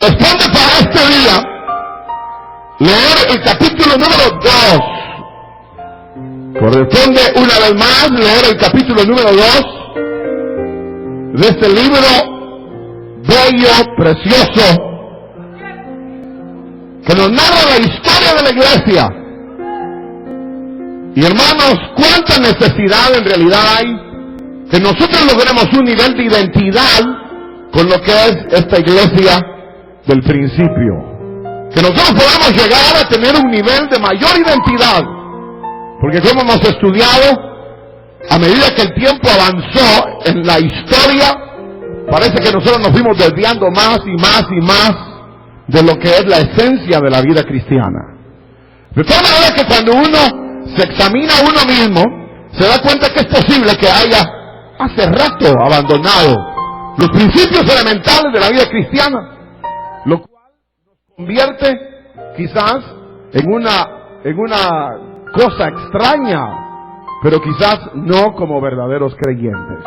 corresponde para este día leer el capítulo número 2. Corresponde una vez más leer el capítulo número 2 de este libro bello, precioso, que nos narra la historia de la iglesia. Y hermanos, cuánta necesidad en realidad hay que nosotros logremos un nivel de identidad con lo que es esta iglesia del principio. Que nosotros podamos llegar a tener un nivel de mayor identidad. Porque como hemos estudiado, a medida que el tiempo avanzó en la historia, parece que nosotros nos fuimos desviando más y más y más de lo que es la esencia de la vida cristiana. De tal manera que cuando uno se examina a uno mismo, se da cuenta que es posible que haya hace rato abandonado los principios elementales de la vida cristiana, lo cual nos convierte quizás en una cosa extraña, pero quizás no como verdaderos creyentes.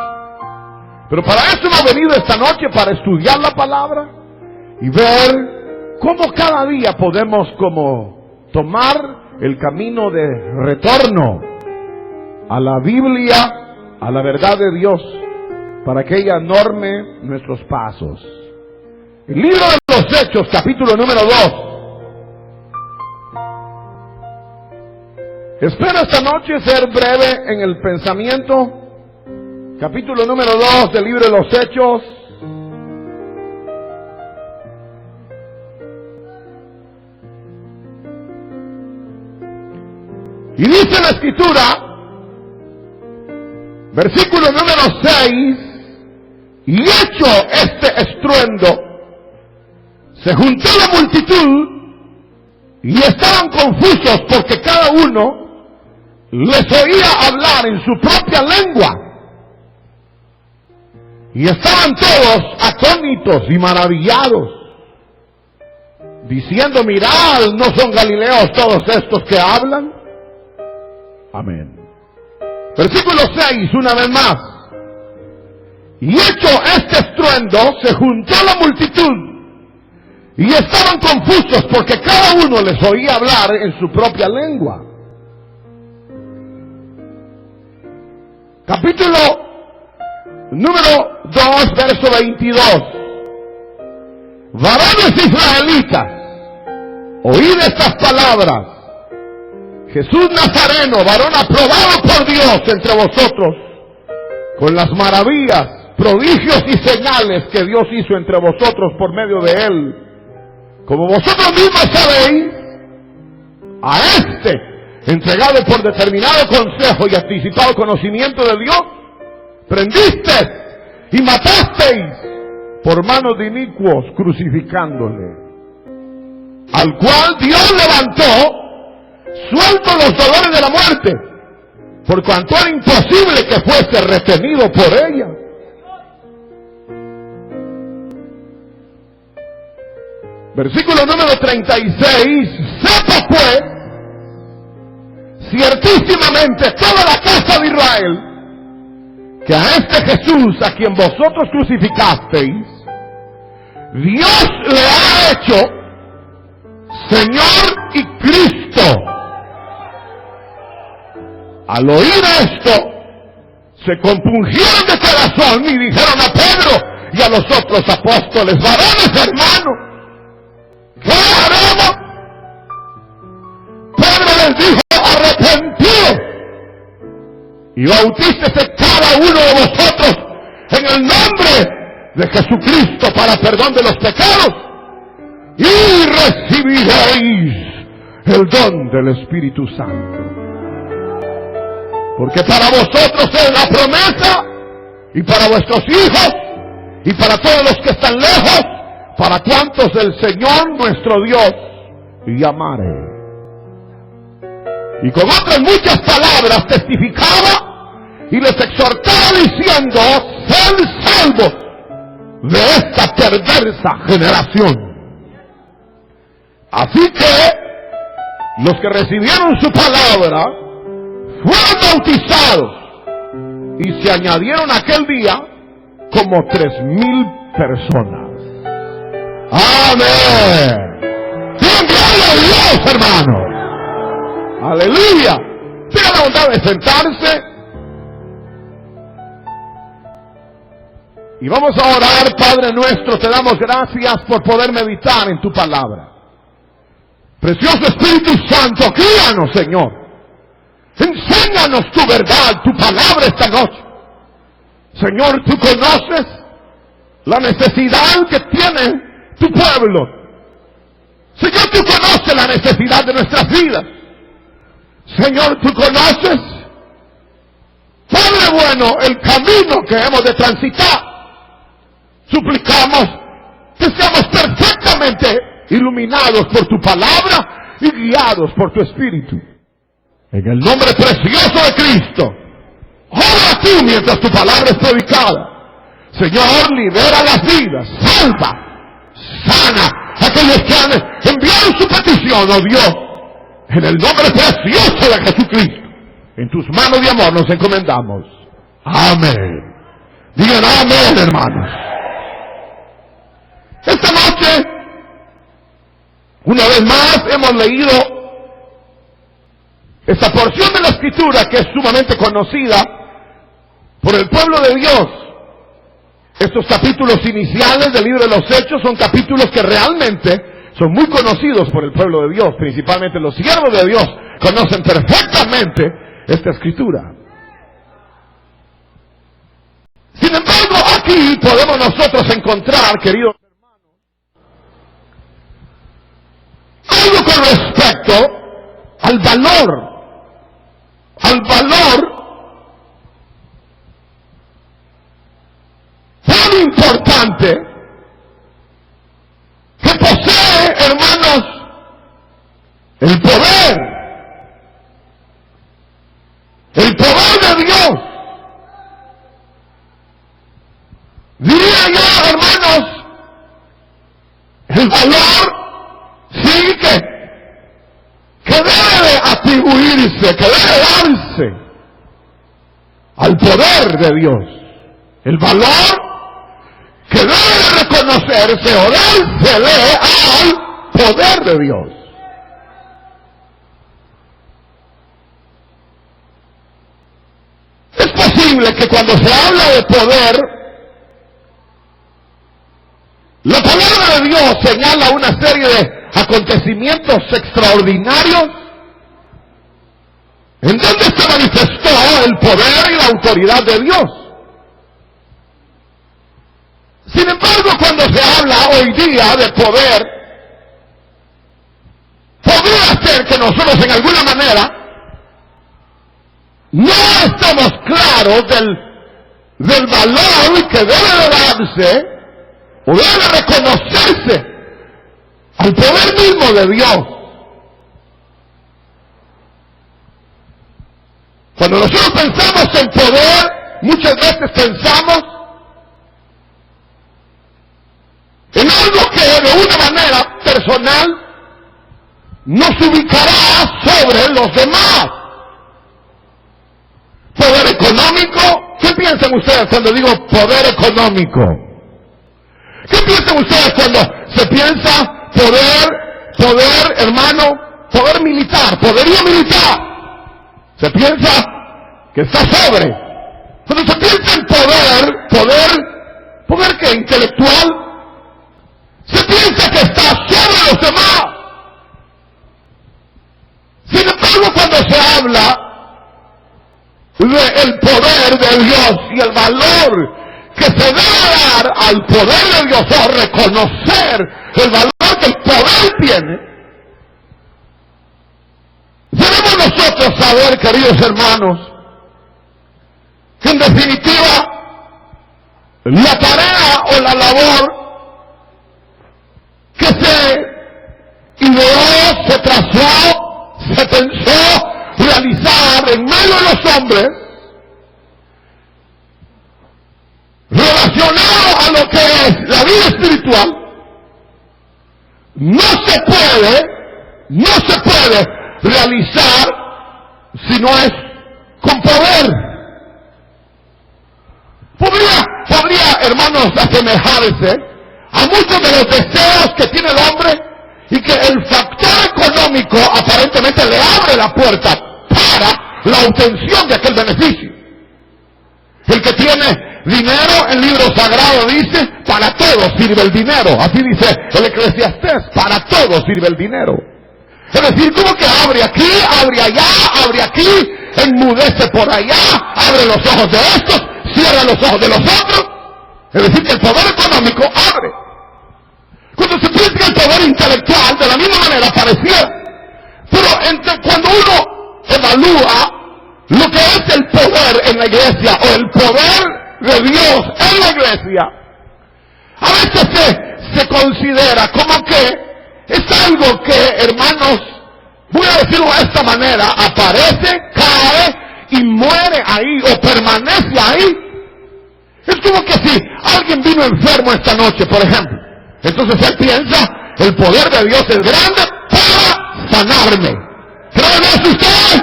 Pero para eso hemos venido esta noche, para estudiar la palabra y ver cómo cada día podemos como tomar el camino de retorno a la Biblia, a la verdad de Dios, para que ella norme nuestros pasos. El libro de los Hechos, capítulo número 2. Espero esta noche ser breve en el pensamiento. Capítulo número 2 del libro de los Hechos. Y dice la Escritura, versículo número 6, y hecho este estruendo, se juntó la multitud y estaban confusos porque cada uno les oía hablar en su propia lengua. Y estaban todos atónitos y maravillados, diciendo, mirad, ¿no son galileos todos estos que hablan? Amén. Versículo 6, una vez más. Y hecho este estruendo, se juntó la multitud, y estaban confusos porque cada uno les oía hablar en su propia lengua. Capítulo número 2, verso 22. Varones israelitas, oíd estas palabras. Jesús Nazareno, varón aprobado por Dios entre vosotros, con las maravillas, prodigios y señales que Dios hizo entre vosotros por medio de él. Como vosotros mismos sabéis, a este, entregado por determinado consejo y anticipado conocimiento de Dios, prendisteis y matasteis por manos de inicuos, crucificándole, al cual Dios levantó, suelto los dolores de la muerte, por cuanto era imposible que fuese retenido por ella. Versículo número 36, sepa pues, ciertísimamente toda la casa de Israel, que a este Jesús, a quien vosotros crucificasteis, Dios le ha hecho Señor y Cristo. Al oír esto, se compungieron de corazón y dijeron a Pedro y a los otros apóstoles, varones hermanos, ¿qué haremos? Pedro les dijo, arrepentidos y bautícese cada uno de vosotros en el nombre de Jesucristo para perdón de los pecados, y recibiréis el don del Espíritu Santo. Porque para vosotros es la promesa, y para vuestros hijos, y para todos los que están lejos, para cuantos el Señor nuestro Dios llamare. Y con otras muchas palabras testificaba y les exhortaba diciendo, sed salvos de esta perversa generación. Así que los que recibieron su palabra fueron bautizados y se añadieron aquel día como 3,000 personas. Amén. Digan gloria a Dios, hermano. Aleluya. Tengan la bondad de sentarse. Y vamos a orar. Padre nuestro, te damos gracias por poder meditar en tu palabra. Precioso Espíritu Santo, guíanos, Señor. Enséñanos tu verdad, tu palabra esta noche. Señor, tú conoces la necesidad que tiene tu pueblo. Señor, tú conoces la necesidad de nuestras vidas. Señor, tú conoces, Padre bueno, el camino que hemos de transitar. Suplicamos que seamos perfectamente iluminados por tu palabra y guiados por tu Espíritu. En el nombre precioso de Cristo, ora tú mientras tu palabra es predicada. Señor, libera las vidas, salva, sana a aquellos que han enviado su petición, oh Dios. En el nombre precioso de Jesucristo, en tus manos de amor nos encomendamos. Amén. Digan amén, hermanos. Esta noche, una vez más, hemos leído esta porción de la Escritura que es sumamente conocida por el pueblo de Dios. Estos capítulos iniciales del libro de los Hechos son capítulos que realmente son muy conocidos por el pueblo de Dios. Principalmente los siervos de Dios conocen perfectamente esta Escritura. Sin embargo, aquí podemos nosotros encontrar, queridos hermanos, algo con respecto al valor tan importante que posee, hermanos, el poder de Dios. Diría yo, hermanos, el valor, sí, que debe atribuirse, que debe darse al poder de Dios. El valor que debe reconocerse o dársele al poder de Dios. Es posible que cuando se habla de poder, la palabra de Dios señala una serie de acontecimientos extraordinarios en donde se manifestó el poder y la autoridad de Dios. Sin embargo, cuando se habla hoy día de poder, podría ser que nosotros en alguna manera no estamos claros del valor que debe de darse o debe reconocerse al poder mismo de Dios. Cuando nosotros pensamos en poder, muchas veces pensamos en algo que de una manera personal nos ubicará sobre los demás. Poder económico. ¿Qué piensan ustedes cuando digo poder económico? ¿Qué piensan ustedes cuando se piensa poder, hermano, poder militar, poderío militar? Se piensa que está sobre. Cuando se piensa en poder ¿qué? Intelectual, se piensa que está sobre los demás. Sin embargo, cuando se habla del poder de Dios y el valor que se debe dar al poder de Dios o reconocer el valor que el poder tiene, debemos nosotros saber, queridos hermanos, que en definitiva la tarea o la labor que se ideó, se trazó, se pensó realizar en medio de los hombres, relacionado a lo que es la vida espiritual, no se puede realizar si no es con poder. Podría, hermanos, asemejarse a muchos de los deseos que tiene el hombre y que el factor económico aparentemente le abre la puerta para la obtención de aquel beneficio. El que tiene dinero, el libro sagrado dice, para todo sirve el dinero. Así dice el Eclesiastés, para todo sirve el dinero. Es decir, como que abre aquí, abre allá, abre aquí, enmudece por allá, abre los ojos de estos, cierra los ojos de los otros. Es decir, que el poder económico abre. Cuando se piensa que el poder intelectual, de la misma manera, pareciera. Pero cuando uno evalúa lo que es el poder en la iglesia, o el poder de Dios en la iglesia, a veces se considera como que es algo que, hermanos, voy a decirlo de esta manera, aparece, cae y muere ahí, o permanece ahí. Es como que si alguien vino enfermo esta noche, por ejemplo, entonces él piensa, el poder de Dios es grande para sanarme. ¿Creen eso ustedes?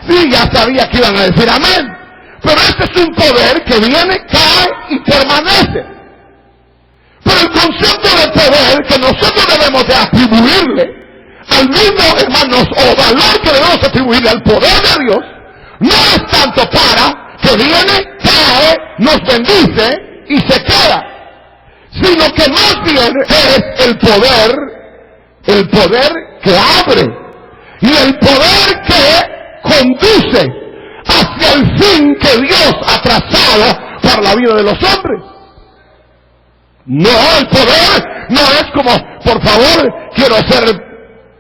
Sí, ya sabía que iban a decir amén. Pero este es un poder que viene, cae y permanece. Pero el concepto de poder que nosotros debemos de atribuirle al mismo, hermanos, o valor que debemos atribuirle al poder de Dios, no es tanto para que viene, cae, nos bendice y se queda, sino que más bien es el poder que abre y el poder que conduce hacia el fin que Dios ha trazado para la vida de los hombres. No, el poder no es como, por favor, quiero ser,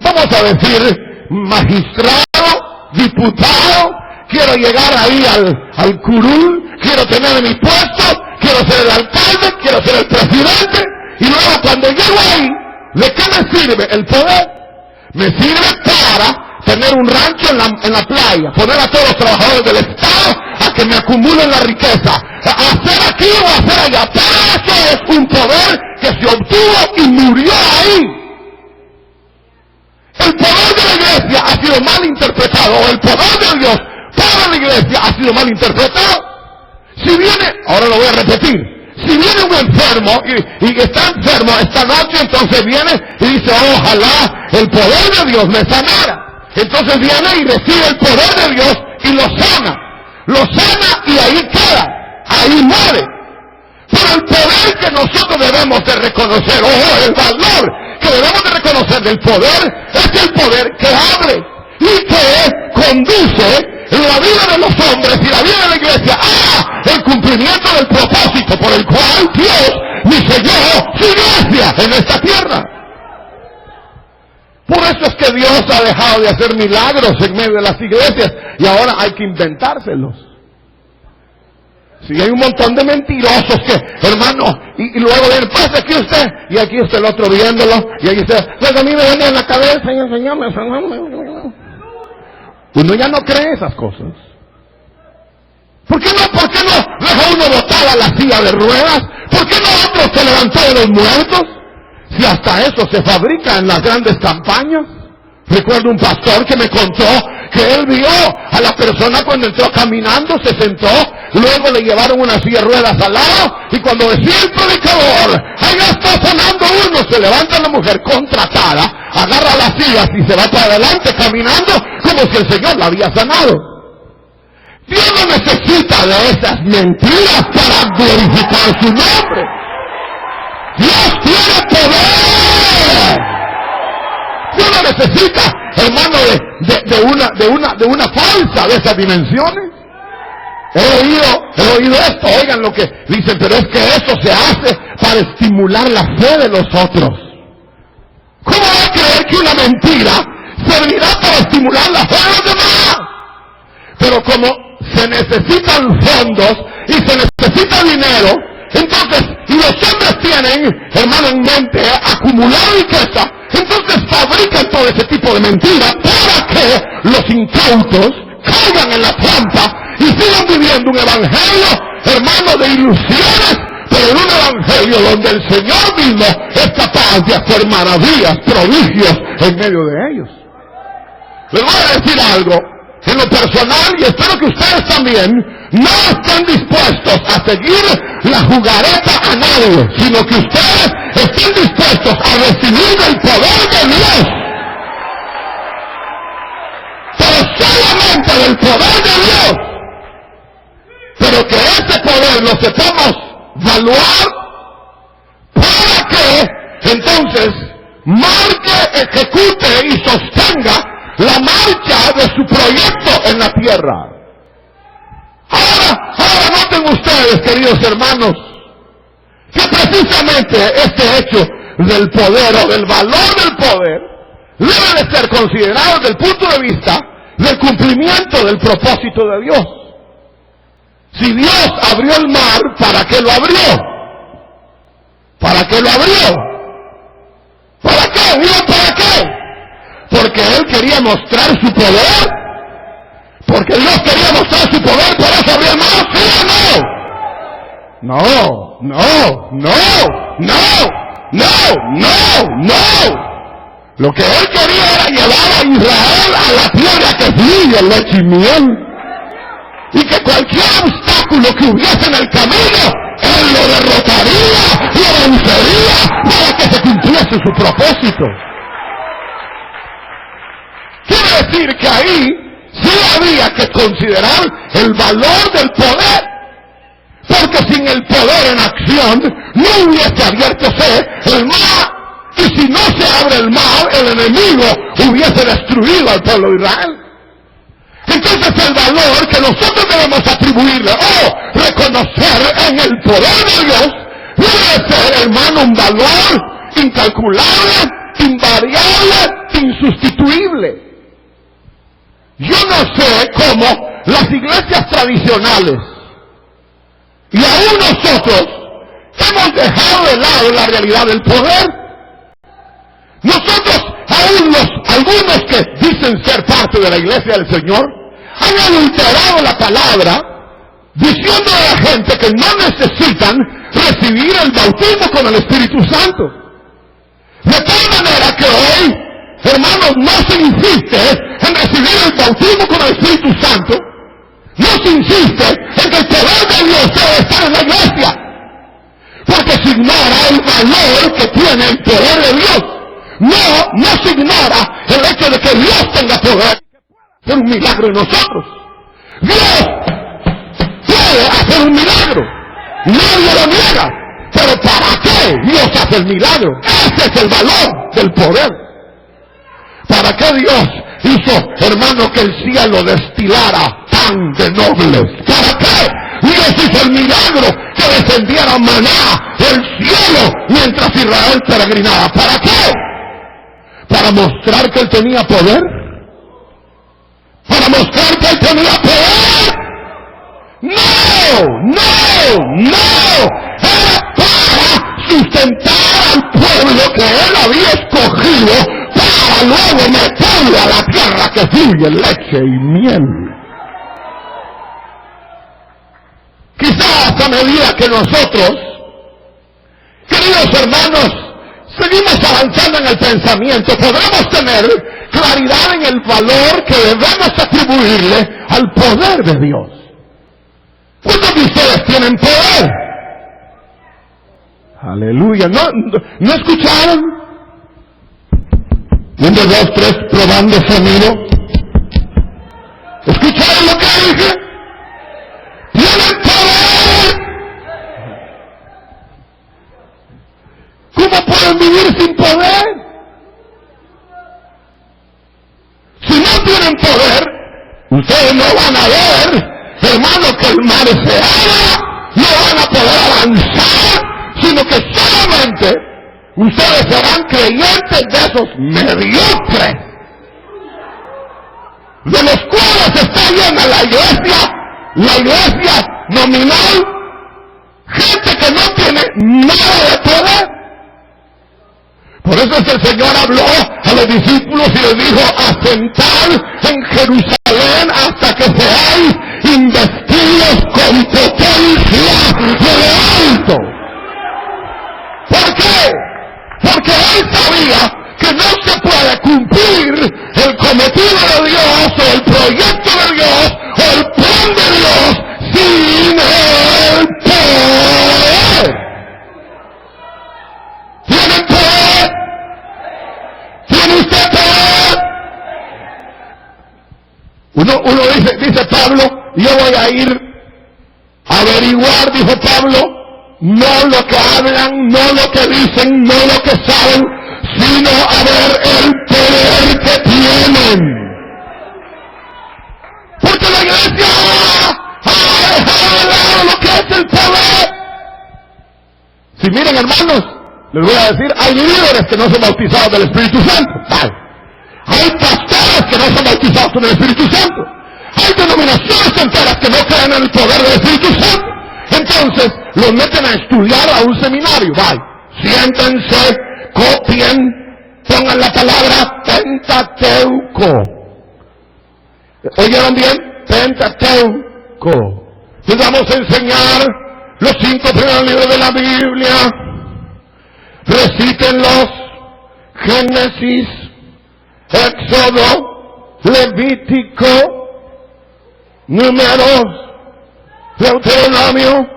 vamos a decir, magistrado, diputado, quiero llegar ahí al curul, quiero tener mi puesto, quiero ser el alcalde, quiero ser el presidente, y luego cuando llego ahí, ¿de qué me sirve el poder? Me sirve para tener un rancho en la playa, poner a todos los trabajadores del Estado a que me acumulen la riqueza, hacer aquí o hacer allá. Pero eso es un poder que se obtuvo y murió ahí. El poder de la iglesia ha sido mal interpretado, o el poder de Dios para la iglesia ha sido mal interpretado. Si viene, ahora lo voy a repetir, si viene un enfermo y está enfermo esta noche, entonces viene y dice, ojalá el poder de Dios me sanara. Entonces viene y recibe el poder de Dios y lo sana y ahí queda, ahí muere. Pero el poder que nosotros debemos de reconocer, el valor que debemos de reconocer del poder, es el poder que abre y que conduce la vida de los hombres y la vida de la iglesia a el cumplimiento del propósito por el cual Dios diseñó su iglesia en esta tierra. Por eso es que Dios ha dejado de hacer milagros en medio de las iglesias y ahora hay que inventárselos. Si hay un montón de mentirosos que, hermano, y luego viene, pasa aquí usted, y aquí está el otro viéndolo, y aquí está, pues a mí me venía en la cabeza, Señor. Uno ya no cree esas cosas. ¿Por qué no deja uno botada la silla de ruedas? ¿Por qué no otro se levantó de los muertos? Si hasta eso se fabrica en las grandes campañas. Recuerdo un pastor que me contó que él vio a la persona cuando entró caminando, se sentó, luego le llevaron una silla de ruedas al lado, y cuando decía el predicador, allá está sanando uno, se levanta la mujer contratada, agarra las sillas y se va para adelante caminando como si el Señor la había sanado. Dios no necesita de esas mentiras para glorificar su nombre. Dios tiene poder. Dios no necesita, hermano, de una falsa de esas dimensiones. He oído esto, oigan lo que dicen, pero es que eso se hace para estimular la fe de los otros. ¿Cómo va a creer que una mentira servirá para estimular la fe de los demás? Pero como se necesitan fondos y se necesita dinero, entonces, y los hombres tienen, hermano, en mente acumular riqueza, entonces fabrican todo ese tipo de mentiras para que los incautos caigan en la trampa y sigan viviendo un evangelio, hermano, de ilusiones, pero en un evangelio donde el Señor mismo es capaz de hacer maravillas, prodigios en medio de ellos. Les voy a decir algo, en lo personal, y espero que ustedes también, no están dispuestos a seguir la jugareta a nadie, sino que ustedes están dispuestos a recibir el poder de Dios. Pero solamente del poder de Dios. Pero que ese poder lo sepamos evaluar para que entonces marque, ejecute y sostenga la marcha de su proyecto en la tierra. Ahora noten ustedes, queridos hermanos, que precisamente este hecho del poder o del valor del poder debe de ser considerado desde el punto de vista del cumplimiento del propósito de Dios. Si Dios abrió el mar, ¿para qué lo abrió? ¿Para qué lo abrió? ¿Para qué? Digo, ¿para qué? Porque Él quería mostrar su poder. Porque Dios quería mostrar su poder, por eso abrió el mar, ¿sí o no? No. Lo que Él quería era llevar a Israel a la tierra que fluye leche y miel. Y que cualquier obstáculo que hubiese en el camino, Él lo derrotaría, lo vencería, para que se cumpliese su propósito. Quiere decir que ahí sí había que considerar el valor del poder. Porque sin el poder en acción, no hubiese abiertose el mar. Y si no se abre el mar, el enemigo hubiese destruido al pueblo de Israel. Entonces el valor que nosotros debemos atribuirle o reconocer en el poder de Dios debe ser, hermano, un valor incalculable, invariable, insustituible. Yo no sé cómo las iglesias tradicionales y aún nosotros hemos dejado de lado la realidad del poder. Nosotros, aún algunos que dicen ser parte de la iglesia del Señor, han adulterado la palabra, diciendo a la gente que no necesitan recibir el bautismo con el Espíritu Santo. De tal manera que hoy, hermanos, no se insiste en recibir el bautismo con el Espíritu Santo, no se insiste en que el poder de Dios debe estar en la iglesia, porque se ignora el valor que tiene el poder de Dios. No se ignora el hecho de que Dios tenga poder hacer un milagro en nosotros. Dios puede hacer un milagro, nadie lo niega, pero ¿para qué Dios hace el milagro? Ese es el valor del poder. ¿Para qué Dios hizo, hermano, que el cielo destilara pan de nobles? ¿Para qué Dios hizo el milagro que descendiera maná del cielo mientras Israel peregrinaba? ¿Para qué? ¿Para mostrar que Él tenía poder? ¿Para mostrar que Él tenía poder? No. Era para sustentar al pueblo que Él había escogido para luego meterlo a la tierra que fluye leche y miel. Quizás a medida que nosotros, queridos hermanos, seguimos avanzando en el pensamiento, podremos tener claridad en el valor que debemos atribuirle al poder de Dios. ¿Cuántos de ustedes tienen poder? Aleluya. ¿No escucharon? 1, 2, 3, probando sonido. ¿Escucharon lo que dije? ¡Tienen poder! ¿Cómo pueden vivir sin poder? Si no tienen poder, ustedes no van a ver, hermano, que el mar se abra, no van a poder avanzar, sino que solamente ustedes serán creyentes de esos mediocres, de los cuales está llena la iglesia nominal, gente que no tiene nada de poder. Por eso es que el Señor habló a los discípulos y les dijo: asentad en Jerusalén hasta que seáis investidos con potencia de lo alto. ¿Por qué? Porque Él sabía que no se puede cumplir el cometido de Dios o el proyecto de Dios o el plan de Dios sin el poder. ¿Tienen poder? ¿Tiene usted poder? Uno dice Pablo, yo voy a ir a averiguar, dijo Pablo, no lo que hablan, no lo que dicen, no lo que saben, sino a ver el poder que tienen. Porque la iglesia ha dejado de lado lo que es el poder. Si miren, hermanos, les voy a decir, hay líderes que no son bautizados del Espíritu Santo. Vale. Hay pastores que no son bautizados con el Espíritu Santo. Hay denominaciones enteras que no creen en el poder del Espíritu Santo. Entonces, los meten a estudiar a un seminario. Vale. Siéntense, copien, pongan la palabra Pentateuco. ¿Oyeron bien? Pentateuco. Les vamos a enseñar los 5 primeros libros de la Biblia. Recítenlos: Génesis, Éxodo, Levítico, Números, Deuteronomio.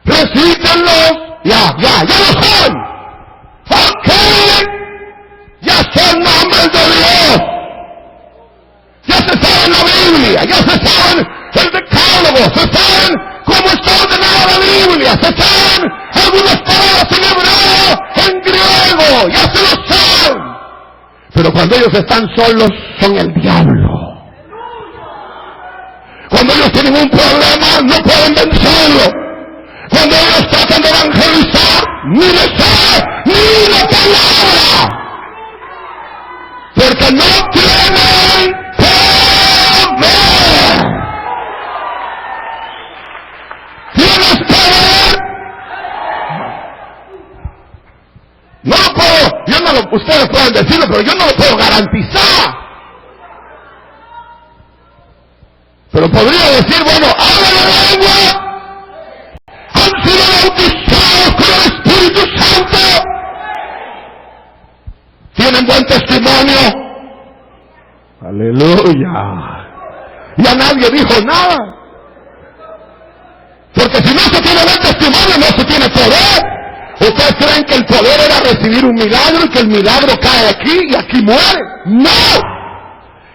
Recítenlos. Ya lo son. Ok. Ya son nombres de Dios. Ya se saben la Biblia, ya se saben el decálogo, se saben cómo está ordenada la Biblia, se saben algunas palabras en hebreo, en griego, ya se lo saben. Pero cuando ellos están solos, son el diablo. Cuando ellos tienen un problema, no pueden vencerlo. Cuando ellos tratan de evangelizar, ni les saben ni la palabra. Porque no tienen poder. ¿Tienes poder? No lo puedo, ustedes pueden decirlo, pero yo no lo puedo garantizar. Pero podría decir, bueno, hablan la lengua, han sido bautizados con el Espíritu Santo, tienen buen testimonio. Aleluya. Ya nadie dijo nada. Porque si no se tiene buen testimonio, no se tiene poder. ¿Ustedes creen que el poder era recibir un milagro y que el milagro cae aquí y aquí muere? ¡No!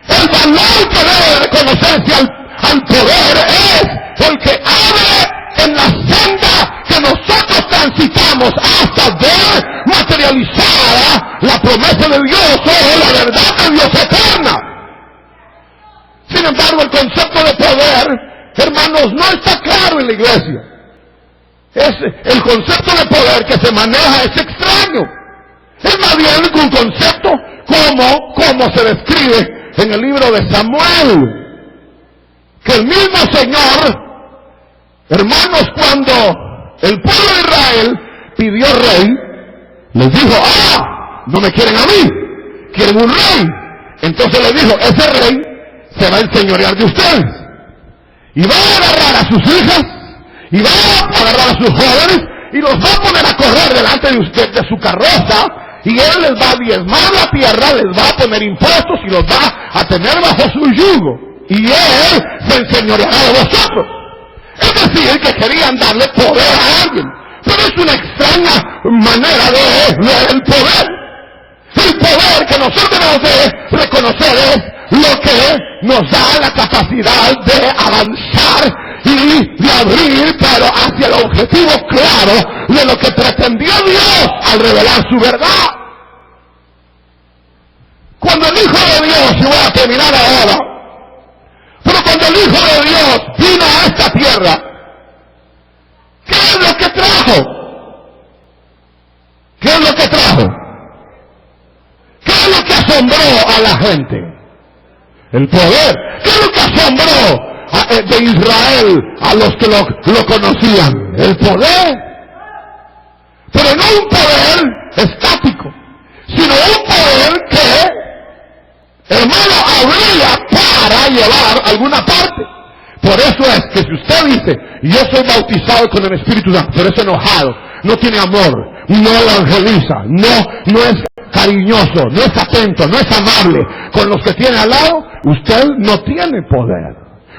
El valor que debe reconocerse al poder es el que abre en la senda que nosotros transitamos hasta ver materializada la promesa de Dios o la verdad de Dios eterna. Sin embargo, el concepto de poder, hermanos, no está claro en la iglesia. El concepto de poder que se maneja es extraño. Es más bien un concepto como se describe en el libro de Samuel. Que el mismo Señor, hermanos, cuando el pueblo de Israel pidió rey, les dijo, no me quieren a mí, quieren un rey. Entonces les dijo, ese rey se va a enseñorear de ustedes. Y va a agarrar a sus hijas, y va a agarrar a sus jóvenes, y los va a poner a correr delante de usted, de su carroza, y él les va a diezmar la tierra, les va a poner impuestos, y los va a tener bajo su yugo. Y él se enseñoreará de vosotros. Es decir, que querían darle poder a alguien. Pero es una extraña manera de ver el poder. El poder que nosotros debemos de reconocer es lo que nos da la capacidad de avanzar y de abrir, pero hacia el objetivo claro de lo que pretendió Dios al revelar su verdad. Cuando el Hijo de Dios, y voy a terminar ahora, pero cuando el Hijo de Dios vino a esta tierra, ¿qué es lo que trajo? ¿Qué es lo que trajo? ¿Qué es lo que asombró a la gente? El poder. ¿Qué es lo que asombró de Israel a los que lo conocían? El poder. Pero no un poder estático, sino un poder que, hermano, habría para llevar a alguna parte. Por eso es que si usted dice, yo soy bautizado con el Espíritu Santo, pero es enojado, no tiene amor, no evangeliza, no es cariñoso, no es atento, no es amable con los que tiene al lado, usted no tiene poder.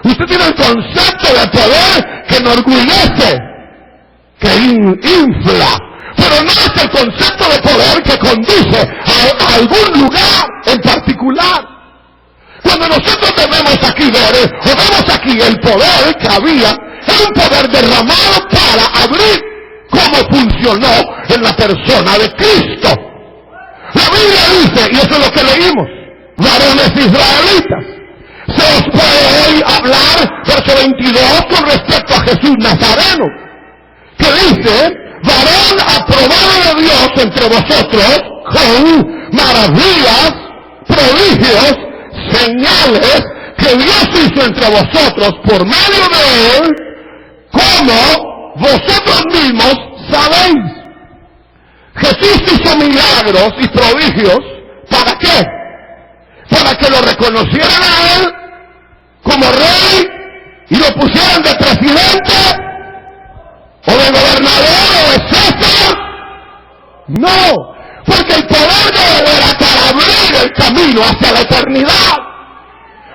Usted tiene el concepto de poder que enorgullece, que infla, pero no es el concepto de poder que conduce a algún lugar en particular. Cuando nosotros vemos aquí el poder que había, era un poder derramado para abrir cómo funcionó en la persona de Cristo. La Biblia dice, y eso es lo que leímos, varones israelitas, se os puede hoy hablar, verso 22, con respecto a Jesús Nazareno, que dice, varón aprobado de Dios entre vosotros, con maravillas, prodigios, señales que Dios hizo entre vosotros por medio de él, como vosotros mismos sabéis. Jesús hizo milagros y prodigios, ¿para qué? Para que lo reconocieran a él como rey y lo pusieran de presidente o de gobernador o de César. No, porque el poder de él era para abrir el camino hacia la eternidad.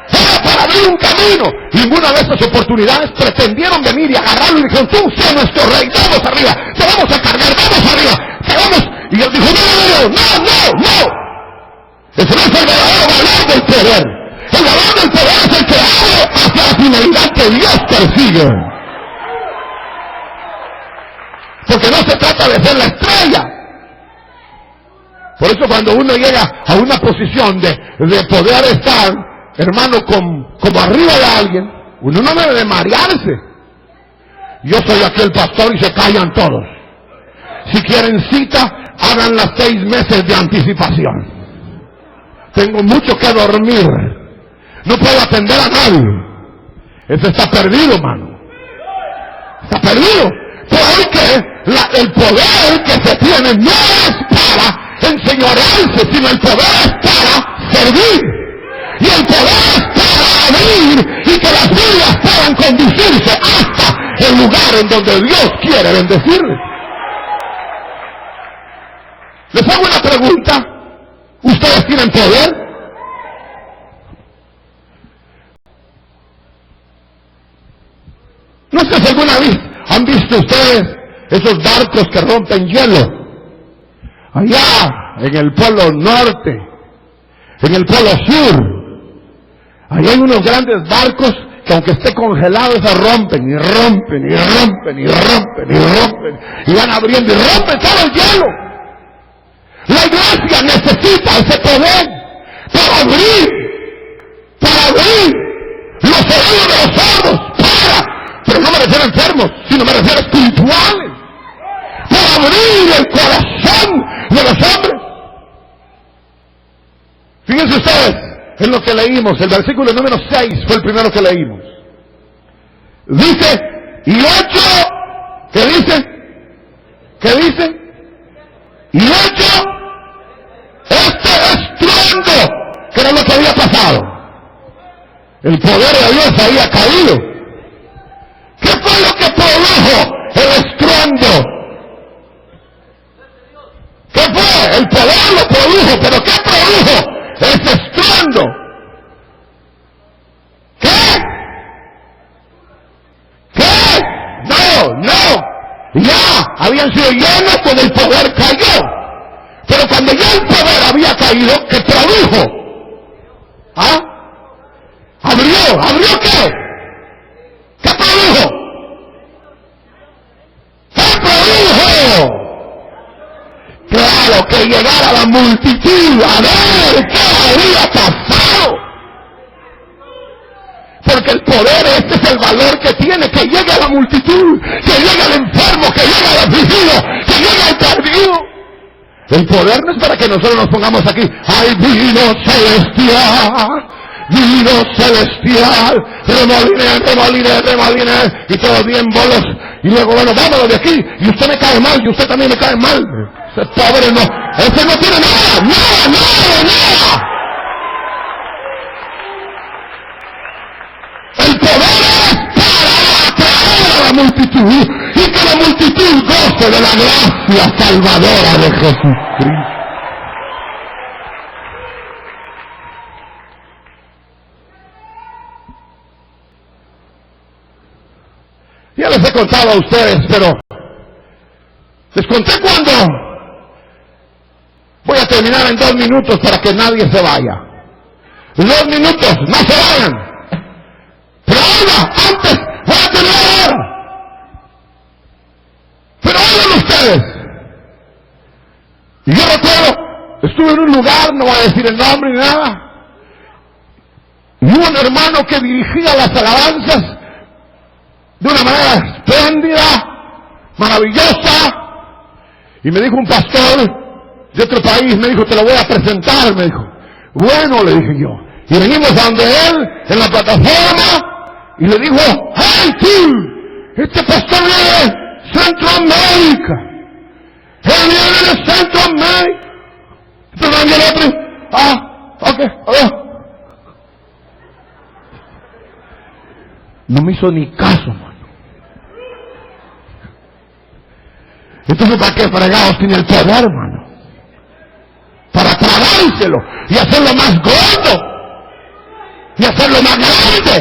Era para abrir un camino. Ninguna de esas oportunidades pretendieron venir y agarrarlo y dijeron, tú sé nuestro rey, vamos arriba, te vamos a cargar, vamos arriba, te vamos. Y él dijo, no. Ese no es el verdadero valor del poder. El valor del poder es el que abre hacia la finalidad que Dios persigue. Porque no se trata de ser la estrella. Por eso cuando uno llega a una posición de poder estar, hermano, como arriba de alguien, uno no debe de marearse. Yo soy aquí el pastor y se callan todos. Si quieren cita, hagan las 6 meses de anticipación. Tengo mucho que dormir. No puedo atender a nadie. Ese está perdido, mano. Está perdido. Porque el poder que se tiene no es para enseñorearse, sino el poder es para servir. Y el poder es para abrir y que las vidas puedan conducirse hasta el lugar en donde Dios quiere bendecirles. Les hago una pregunta. ¿Ustedes tienen poder? No sé si alguna vez han visto ustedes esos barcos que rompen hielo. Allá, en el polo norte, en el polo sur, ahí hay unos grandes barcos que aunque esté congelado, se rompen y rompen y rompen y rompen y rompen y van abriendo y rompen todo el hielo. La iglesia necesita ese poder para abrir los oídos de los sordos, pero no me refiero a enfermos, sino me refiero a espirituales, para abrir el corazón de los hombres. Fíjense ustedes en lo que leímos, el versículo número 6 fue el primero que leímos. Dice, y 8, ¿qué dice? ¿Qué dice? Y 8, este estruendo, que era lo que había pasado. El poder de Dios había caído. ¿Qué fue lo que produjo el estruendo? ¿Qué fue? El poder lo produjo, pero ¿qué produjo ese estruendo? ¿Qué? No. Ya habían sido llenos cuando el poder cayó. Pero cuando ya el poder había caído, ¿qué produjo? ¿Ah? ¿Abrió qué? ¿Qué produjo? Claro, que llegara la multitud a ver qué había pasado. Porque el poder, este es el valor que tiene, que llegue a la multitud, que llegue al enfermo, que llegue al afligido, que llegue al perdido. El poder no es para que nosotros nos pongamos aquí, ¡ay, vino celestial, remoliné, y todos bien bolos, y luego, bueno, vámonos de aquí, y usted me cae mal, y usted también me cae mal. Ese pobre no, ese no tiene nada. El poder es para atraer a la multitud, y que la multitud goce de la gracia salvadora de Jesucristo. les he contado a ustedes, pero les conté cuando. Voy a terminar en 2 minutos para que nadie se vaya. 2 minutos, no se vayan. Pero oiga, antes, voy a terminar. Pero oigan ustedes. Y yo recuerdo, estuve en un lugar, no voy a decir el nombre ni nada, y hubo un hermano que dirigía las alabanzas de una manera espléndida, maravillosa, y me dijo un pastor de otro país, me dijo, te lo voy a presentar, me dijo. Bueno, le dije yo, y venimos a donde él, en la plataforma, y le dijo, hey tú, este pastor viene de Centroamérica, él viene de Centroamérica. Entonces venía el otro, ok. No me hizo ni caso, mano. Entonces, ¿para qué fregados tiene el poder, hermano? Para tragárselo y hacerlo más gordo y hacerlo más grande.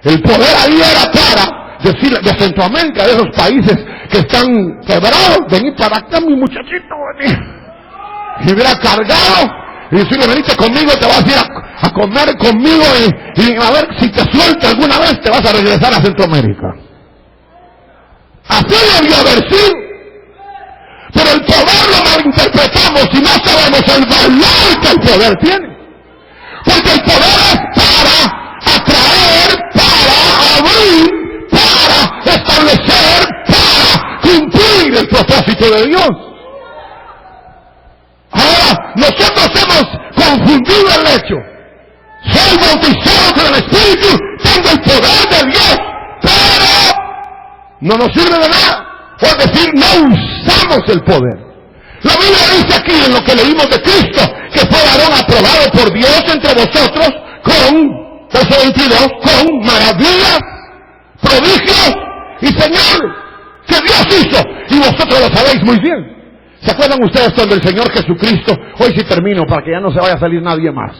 El poder ahí era para decirle de Centroamérica, de esos países que están quebrados, venid para acá, mi muchachito, venid. Y hubiera cargado y decirle, venite conmigo, te vas a ir a comer conmigo y a ver si te suelta alguna vez, te vas a regresar a Centroamérica. Así debió haber sido. Pero el poder lo malinterpretamos y no sabemos el valor que el poder tiene. Porque el poder es para atraer, para abrir, para establecer, para cumplir el propósito de Dios. Ahora, nosotros hemos confundido el hecho. Soy bautizado con el Espíritu, tengo el poder de Dios, pero no nos sirve de nada. Por decir, no usamos el poder. La Biblia dice aquí, en lo que leímos de Cristo, que fue varón aprobado por Dios entre vosotros, con, verso 22, con maravillas, prodigios y señales que Dios hizo. Y vosotros lo sabéis muy bien. ¿Se acuerdan ustedes cuando el Señor Jesucristo, hoy sí termino para que ya no se vaya a salir nadie más?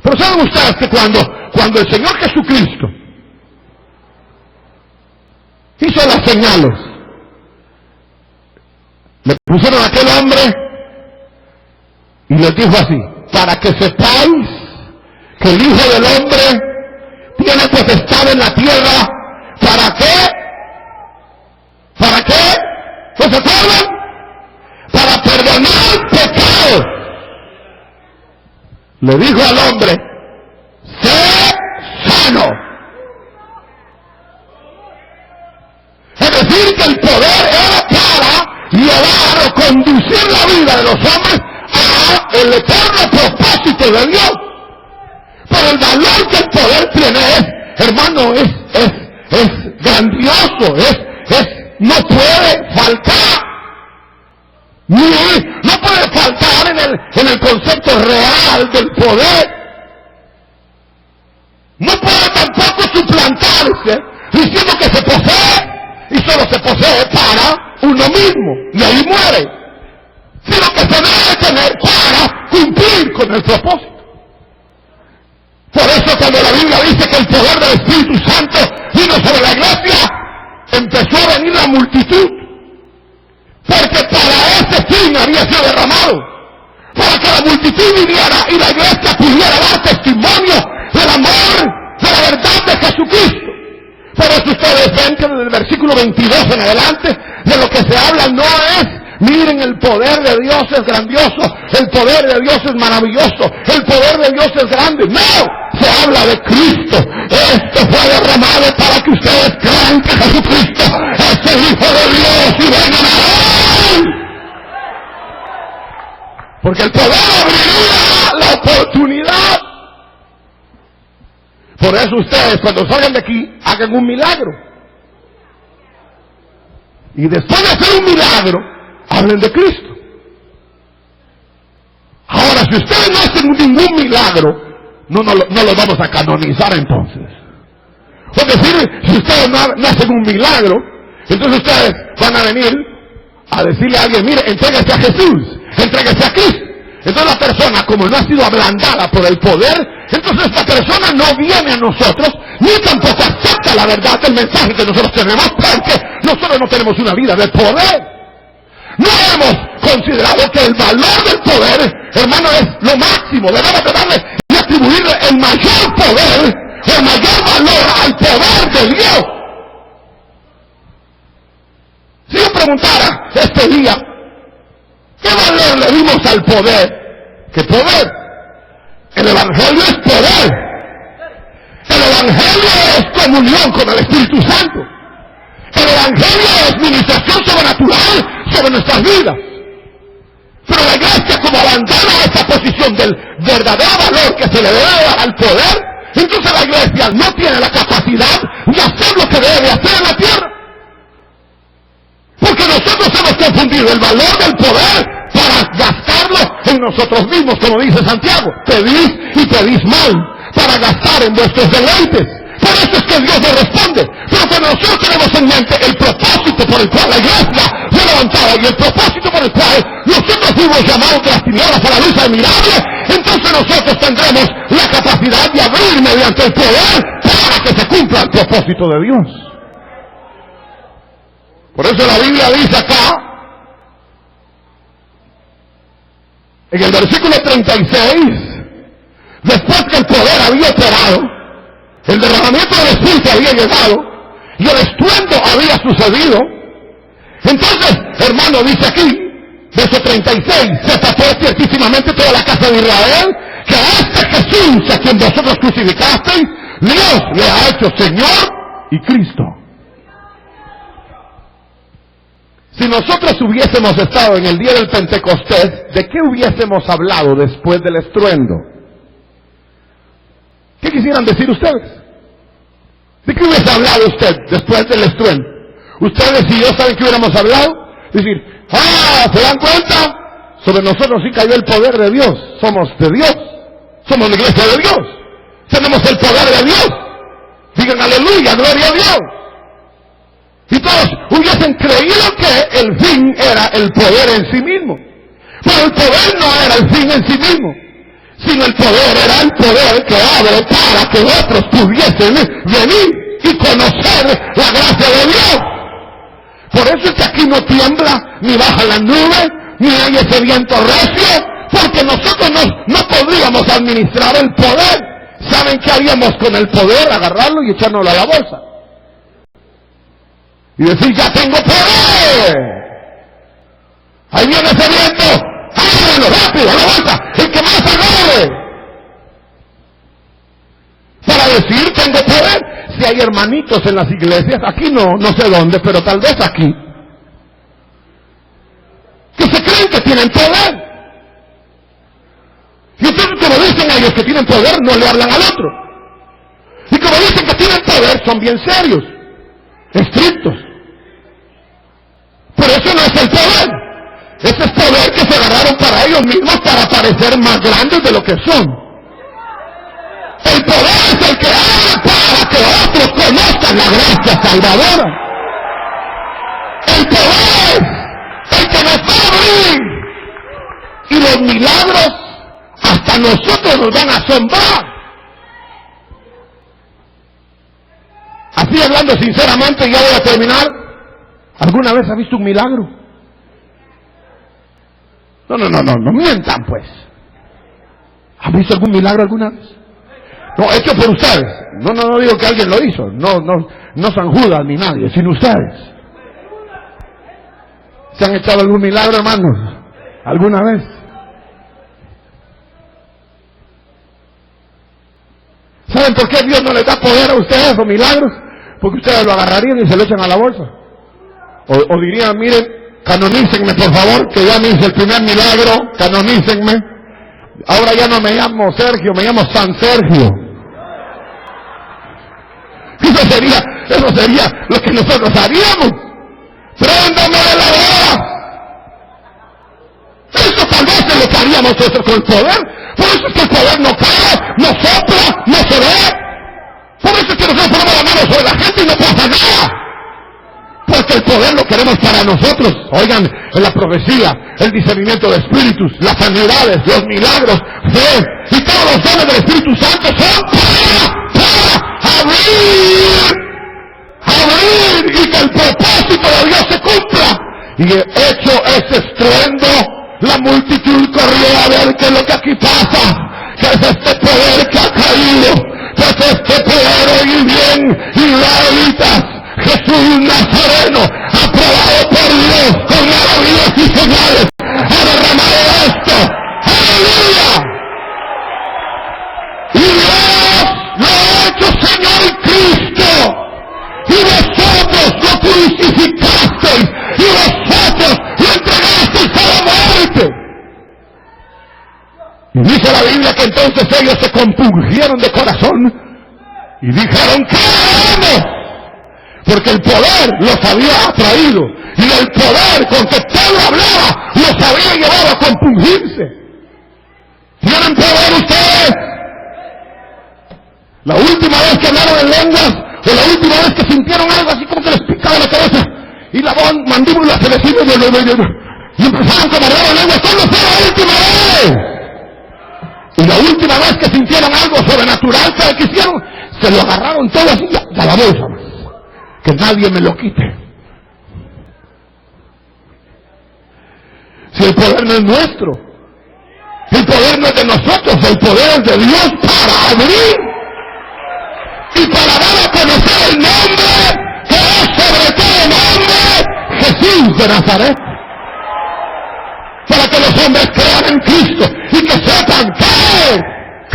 Pero ¿saben ustedes que cuando el Señor Jesucristo hizo las señales, le pusieron a aquel hombre y les dijo así, para que sepáis que el Hijo del Hombre tiene potestad en la tierra, ¿para qué? ¿Para qué? ¿No se acuerdan? Para perdonar pecados. Le dijo al hombre, sé sano. Es decir, que el poder era para llevar o conducir la vida de los hombres a el eterno propósito de Dios. Pero el valor que el poder tiene es, hermano, es grandioso, no puede faltar. No puede faltar en el concepto real del poder. No puede tampoco suplantarse diciendo que se posee y solo se posee para uno mismo y ahí muere, sino que se debe tener para cumplir con el propósito. Por eso cuando la Biblia dice que el poder del Espíritu Santo vino sobre la iglesia, empezó a venir la multitud, porque para ese fin había sido derramado, para que la multitud viniera y la iglesia pudiera dar testimonio del amor, de la verdad de Jesucristo. Por eso ustedes ven que desde el versículo 22 en adelante, de lo que se habla no es, miren, el poder de Dios es grandioso, el poder de Dios es maravilloso, el poder de Dios es grande. No, se habla de Cristo. Esto fue derramado para que ustedes crean que Jesucristo es el Hijo de Dios y vengan a Él. Porque el poder abriría la oportunidad. Por eso ustedes, cuando salgan de aquí, hagan un milagro. Y después de hacer un milagro, hablen de Cristo. Ahora, si ustedes no hacen ningún milagro, no los vamos a canonizar entonces. Es decir, si ustedes no hacen un milagro, entonces ustedes van a venir a decirle a alguien, mire, entréguese a Jesús, entréguese a Cristo. Entonces la persona, como no ha sido ablandada por el poder, entonces esta persona no viene a nosotros, ni tampoco acepta la verdad del mensaje que nosotros tenemos, porque nosotros no tenemos una vida de poder. No hemos considerado que el valor del poder, hermano, es lo máximo. Debemos de darle y atribuirle el mayor poder, el mayor valor al poder de Dios. Si yo preguntara este día, ¿qué valor le dimos al poder? ¿Qué poder? El Evangelio es poder. El Evangelio es comunión con el Espíritu Santo. El Evangelio es ministración sobrenatural sobre nuestras vidas. Pero la iglesia, como abandona esta posición del verdadero valor que se le debe dar al poder, entonces la iglesia no tiene la capacidad de hacer lo que debe hacer en la tierra. Porque nosotros hemos confundido el valor del poder para gastarlo en nosotros mismos, como dice Santiago. Pedís y pedís mal para gastar en vuestros deleites. Por eso es que Dios nos responde. Pero cuando nosotros tenemos en mente el propósito por el cual la iglesia fue levantada y el propósito por el cual nosotros fuimos llamados de las tinieblas a la luz admirable, entonces nosotros tendremos la capacidad de abrir mediante el poder para que se cumpla el propósito de Dios. Por eso la Biblia dice acá, en el versículo 36, después que el poder había operado, el derramamiento del Espíritu había llegado y el estruendo había sucedido, entonces, hermano, dice aquí, verso 36, se tapó ciertísimamente toda la casa de Israel, que a este Jesús, a quien vosotros crucificasteis, Dios le ha hecho Señor y Cristo. Si nosotros hubiésemos estado en el día del Pentecostés, ¿de qué hubiésemos hablado después del estruendo? ¿Qué quisieran decir ustedes? ¿De qué hubiese hablado usted después del estruendo? Ustedes y yo, ¿saben qué hubiéramos hablado? Decir, ¿se dan cuenta? Sobre nosotros sí cayó el poder de Dios. Somos de Dios. Somos la iglesia de Dios. Tenemos el poder de Dios. Digan aleluya, gloria a Dios. Y todos hubiesen creído que el fin era el poder en sí mismo. Pero el poder no era el fin en sí mismo, sino el poder era el poder que abre para que otros pudiesen venir y conocer la gracia de Dios. Por eso es que aquí no tiembla, ni baja la nube, ni hay ese viento recio, porque nosotros no podríamos administrar el poder. ¿Saben qué haríamos con el poder? Agarrarlo y echárnoslo a la bolsa. Y decir, ya tengo poder. Ahí viene ese viento. ¡Agárrenlo rápido, a la bolsa! ¡El que más agarre! Para decir, tengo poder. Si hay hermanitos en las iglesias, aquí no sé dónde, pero tal vez aquí, que se creen que tienen poder. Y entonces, como dicen ellos que tienen poder, no le hablan al otro. Y como dicen que tienen poder, son bien serios, estrictos. Pero eso no es el poder. Ese es poder que se agarraron para ellos mismos para parecer más grandes de lo que son. El poder es el que abre para que otros conozcan la gracia salvadora. El poder es el que nos va a abrir. Y los milagros hasta nosotros nos van a asombrar. Así hablando sinceramente, ya voy a terminar. ¿Alguna vez ha visto un milagro? No mientan pues. ¿Han visto algún milagro alguna vez? No, hecho por ustedes. No digo que alguien lo hizo. No San Judas ni nadie, sino ustedes. ¿Se han echado algún milagro, hermanos? ¿Alguna vez? ¿Saben por qué Dios no les da poder a ustedes o milagros? Porque ustedes lo agarrarían y se lo echan a la bolsa. O dirían, miren, canonícenme por favor, que ya me hice el primer milagro, canonícenme. Ahora ya no me llamo Sergio, me llamo San Sergio. Eso sería lo que nosotros haríamos. Préndame de la hora. Eso tal vez es lo que haríamos nosotros con el poder. Por eso es que el poder no cae, no sopla, no se ve. Por eso es que nosotros ponemos la mano sobre la gente y no pasa nada. Porque el poder lo queremos para nosotros. Oigan, en la profecía, el discernimiento de espíritus, las sanidades, los milagros, fe y todos los dones del Espíritu Santo son para abrir y que el propósito de Dios se cumpla. Y hecho ese estruendo, la multitud corrió a ver qué es lo que aquí pasa. ¿Qué es este poder que ha caído? ¿Qué es este poder? Oír bien, israelitas. Jesús Nazareno, aprobado por Dios con maravillas y señales, ha derramado esto. ¡Aleluya! Y Dios lo ha hecho Señor Cristo. Y vosotros lo crucificasteis. Y vosotros lo entregasteis a la muerte. Y dice la Biblia que entonces ellos se compungieron de corazón y dijeron: ¿qué haremos? Porque el poder los había atraído y el poder con que Pedro hablaba los había llevado a compungirse. ¿Tienen poder ustedes? La última vez que hablaron en lenguas, o la última vez que sintieron algo así como que les picaba la cabeza y la mandíbula se les iba y empezaron como a hablar en lenguas, ¿cuándo fue la última vez? Y la última vez que sintieron algo sobrenatural, ¿sabe qué hicieron? Se lo agarraron todo así y a la bolsa. Que nadie me lo quite. Si el poder no es nuestro, el poder no es de nosotros, el poder es de Dios para abrir y para dar a conocer el nombre que es sobre todo nombre, Jesús de Nazaret. Para que los hombres crean en Cristo y que sepan que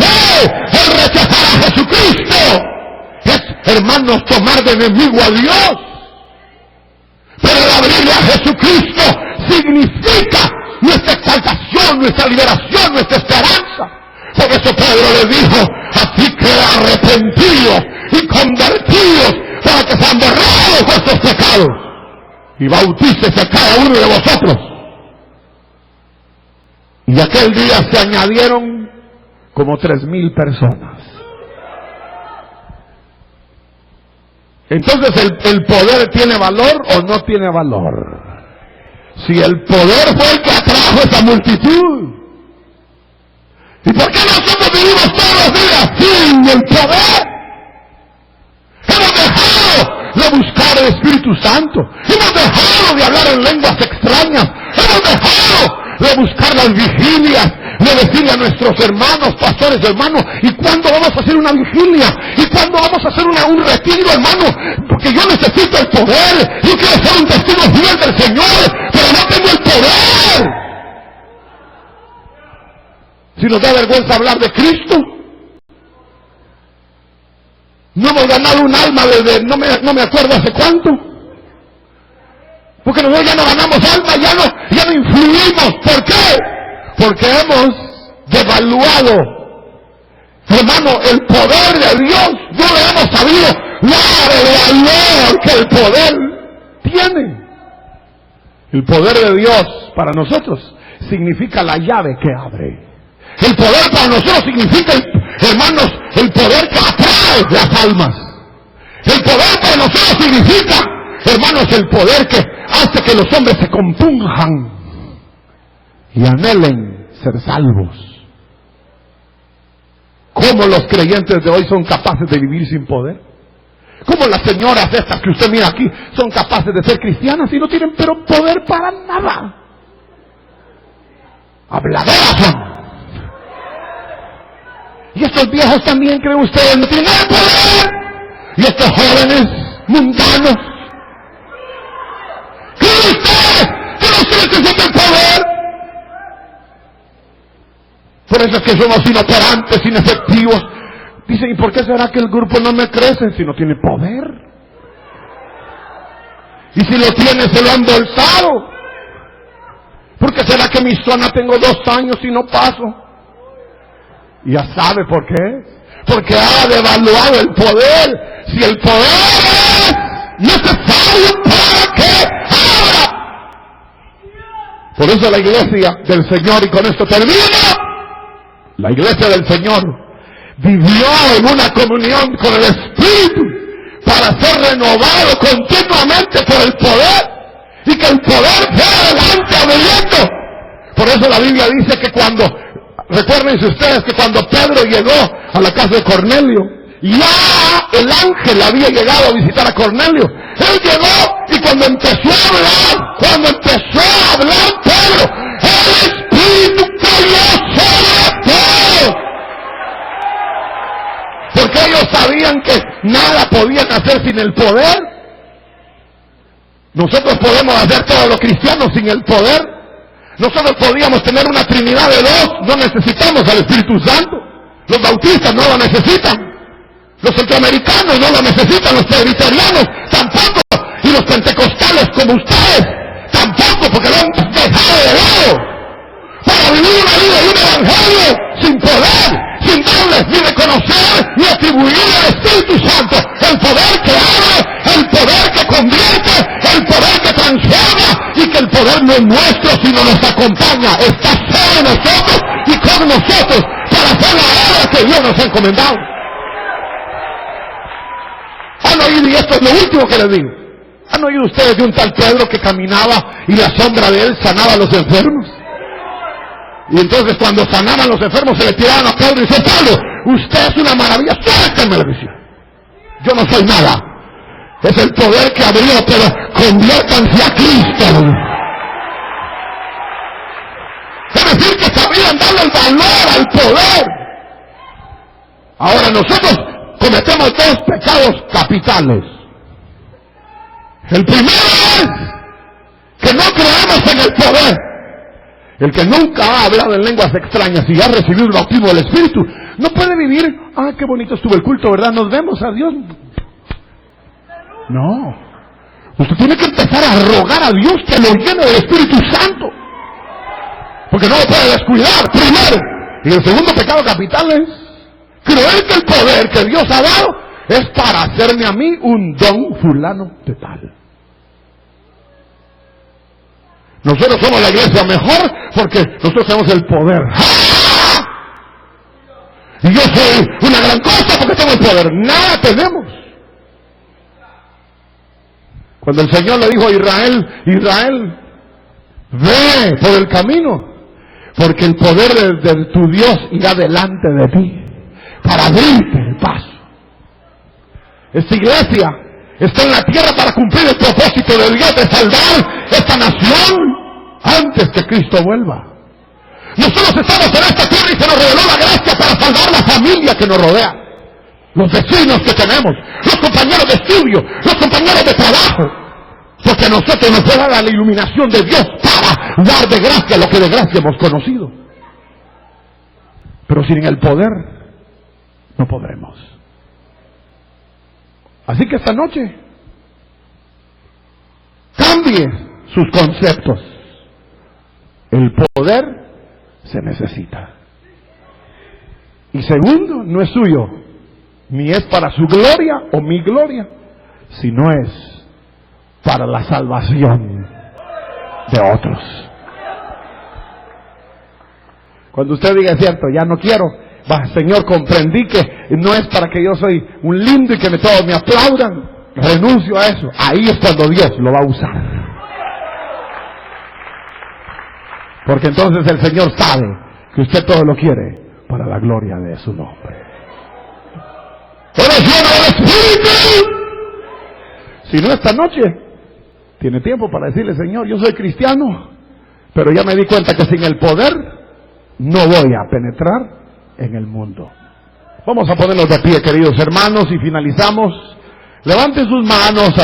el rechazar a Jesucristo es, hermanos, tomar de enemigo a Dios. Pero el abrirle a Jesucristo significa nuestra exaltación, nuestra liberación, nuestra esperanza. Por eso Pedro le dijo: así que arrepentidos y convertidos para que sean borrados vuestros pecados y bautícese cada uno de vosotros. Y aquel día se añadieron como 3,000 personas. Entonces, ¿el poder tiene valor o no tiene valor? Si el poder fue el que atrajo esa multitud, ¿y por qué nosotros vivimos todos los días sin el poder? Hemos dejado de buscar el Espíritu Santo, hemos dejado de hablar en lenguas extrañas, hemos dejado de buscar las vigilias, de decirle a nuestros hermanos, pastores, hermanos, ¿y cuándo vamos a hacer una vigilia? ¿Y cuándo vamos a hacer un retiro, hermano? Porque yo necesito el poder, yo quiero ser un testigo fiel del Señor, pero no tengo el poder. Si nos da vergüenza hablar de Cristo, no hemos ganado un alma desde, no me acuerdo hace cuánto. Porque nosotros ya no ganamos alma, ya no influimos. ¿Por qué? Porque hemos devaluado, hermano, el poder de Dios. No le hemos sabido dar el valor que el poder tiene. El poder de Dios para nosotros significa la llave que abre. El poder para nosotros significa, hermanos, el poder que atrae las almas. El poder para nosotros significa, hermanos, el poder que hace que los hombres se compunjan y anhelen ser salvos. ¿Cómo los creyentes de hoy son capaces de vivir sin poder? ¿Cómo las señoras estas que usted mira aquí son capaces de ser cristianas y no tienen pero poder para nada? Habladoras son. Y estos viejos también, creen ustedes, no tienen nada de poder. Y estos jóvenes mundanos, ¿creen ustedes que no se necesita el poder? Por eso es que somos inoperantes, inefectivos. Dicen, ¿y por qué será que el grupo no me crece si no tiene poder? Y si lo tiene, se lo han embolsado. ¿Por qué será que en mi zona tengo 2 años y no paso? Ya sabe por qué. Porque ha devaluado el poder. Si el poder es necesario para que abra. Por eso la iglesia del Señor, y con esto termino, la iglesia del Señor vivió en una comunión con el Espíritu para ser renovado continuamente por el poder, y que el poder sea adelante abriendo. Por eso la Biblia dice que recuérdense ustedes que cuando Pedro llegó a la casa de Cornelio, ya el ángel había llegado a visitar a Cornelio. Él llegó y cuando empezó a hablar Pedro, el Espíritu cayó sobre Pedro. Porque ellos sabían que nada podían hacer sin el poder. Nosotros podemos hacer todo lo cristiano sin el poder. Nosotros podíamos tener una trinidad de dos, no necesitamos al Espíritu Santo. Los bautistas no lo necesitan. Los centroamericanos no lo necesitan, los presbiterianos tampoco, y los pentecostales como ustedes tampoco, porque lo han dejado de lado para vivir una vida de un evangelio sin poder, sin darles ni reconocer ni atribuir al Espíritu Santo el poder que abre, el poder que convierte, el poder que transforma, y que el poder no es nuestro sino nos acompaña, está sobre nosotros y con nosotros para hacer la obra que Dios nos ha encomendado. Han oído, y esto es lo último que les digo, ¿han oído ustedes de un tal Pedro que caminaba y la sombra de él sanaba a los enfermos? Y entonces cuando sanaban los enfermos se le tiraban a Pedro y dice: Pedro, usted es una maravilla, suélteme la visión. Yo no soy nada. Es el poder que abrió, pero conviértanse a Cristo. Es decir, que sabían darle el valor al poder. Ahora nosotros cometemos dos pecados capitales. El primero es que no creemos en el poder. El que nunca ha hablado en lenguas extrañas y ha recibido el bautismo del Espíritu no puede vivir: ah, qué bonito estuvo el culto, ¿verdad? Nos vemos, adiós. No. Usted tiene que empezar a rogar a Dios que lo llene del Espíritu Santo, porque no lo puede descuidar, primero. Y el segundo pecado capital es creer que el poder que Dios ha dado es para hacerme a mí un don fulano de tal. Nosotros somos la iglesia mejor porque nosotros tenemos el poder. ¡Ah! Y yo soy una gran cosa porque tengo el poder. Nada tenemos. Cuando el Señor le dijo a Israel, ve por el camino, porque el poder de tu Dios irá delante de ti para abrirte el paso. Esta iglesia está en la tierra para cumplir el propósito de Dios de salvar esta nación antes que Cristo vuelva. Nosotros estamos en esta tierra y se nos reveló la gracia para salvar la familia que nos rodea, los vecinos que tenemos, los compañeros de estudio, los compañeros de trabajo, porque a nosotros nos fue dada la iluminación de Dios para dar de gracia lo que de gracia hemos conocido. Pero sin el poder no podremos. Así que esta noche cambie sus conceptos. El poder se necesita. Y segundo, no es suyo, ni es para su gloria o mi gloria, sino es para la salvación de otros. Cuando usted diga: es cierto, ya no quiero, Señor, comprendí que no es para que yo soy un lindo y que todos me aplaudan, renuncio a eso. Ahí es cuando Dios lo va a usar. Porque entonces el Señor sabe que usted todo lo quiere para la gloria de su nombre. Oración al Espíritu. Si no, esta noche tiene tiempo para decirle: Señor, yo soy cristiano, pero ya me di cuenta que sin el poder no voy a penetrar en el mundo. Vamos a ponernos de pie, queridos hermanos, y finalizamos. Levanten sus manos.